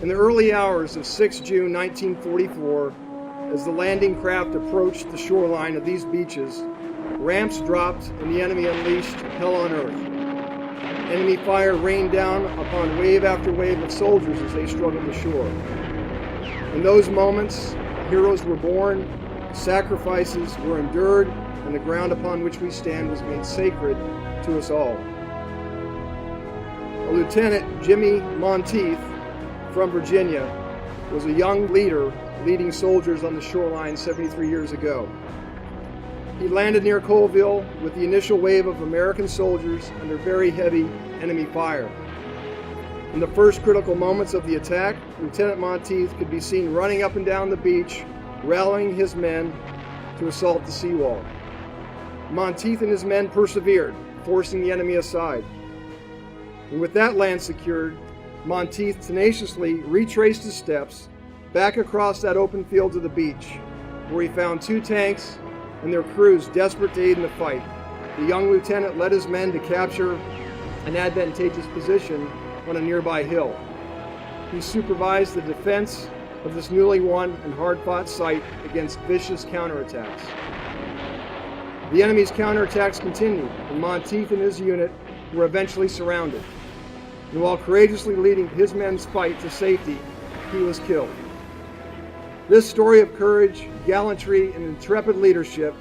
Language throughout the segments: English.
In the early hours of 6 June 1944, as the landing craft approached the shoreline of these beaches, ramps dropped and the enemy unleashed hell on earth. Enemy fire rained down upon wave after wave of soldiers as they struggled ashore. In those moments, heroes were born, sacrifices were endured, and the ground upon which we stand was made sacred to us all. Lieutenant Jimmy Monteith from Virginia was a young leader leading soldiers on the shoreline 73 years ago. He landed near Colleville with the initial wave of American soldiers under very heavy enemy fire. In the first critical moments of the attack, Lieutenant Monteith could be seen running up and down the beach, rallying his men to assault the seawall. Monteith and his men persevered, forcing the enemy aside. And with that land secured, Monteith tenaciously retraced his steps back across that open field to the beach, where he found 2 tanks and their crews desperate to aid in the fight. The young lieutenant led his men to capture an advantageous position on a nearby hill. He supervised the defense of this newly won and hard-fought site against vicious counterattacks. The enemy's counterattacks continued, and Monteith and his unit were eventually surrounded. And while courageously leading his men's fight to safety, he was killed. This story of courage, gallantry, and intrepid leadership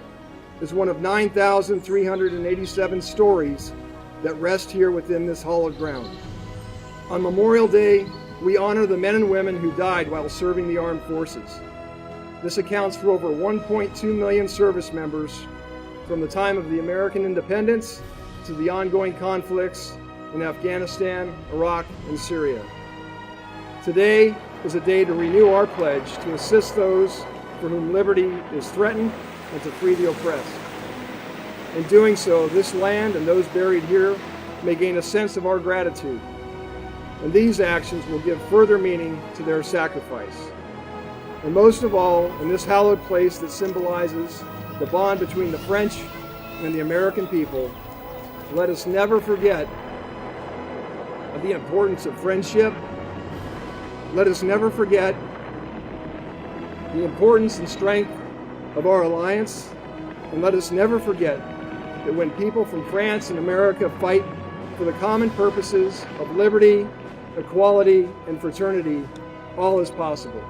is one of 9,387 stories that rest here within this hallowed ground. On Memorial Day, we honor the men and women who died while serving the armed forces. This accounts for over 1.2 million service members from the time of the American independence to the ongoing conflicts in Afghanistan, Iraq, and Syria. Today is a day to renew our pledge to assist those for whom liberty is threatened and to free the oppressed. In doing so, this land and those buried here may gain a sense of our gratitude, and these actions will give further meaning to their sacrifice. And most of all, in this hallowed place that symbolizes the bond between the French and the American people, let us never forget the importance of friendship. Let us never forget the importance and strength of our alliance, and let us never forget that when people from France and America fight for the common purposes of liberty, equality, and fraternity, all is possible.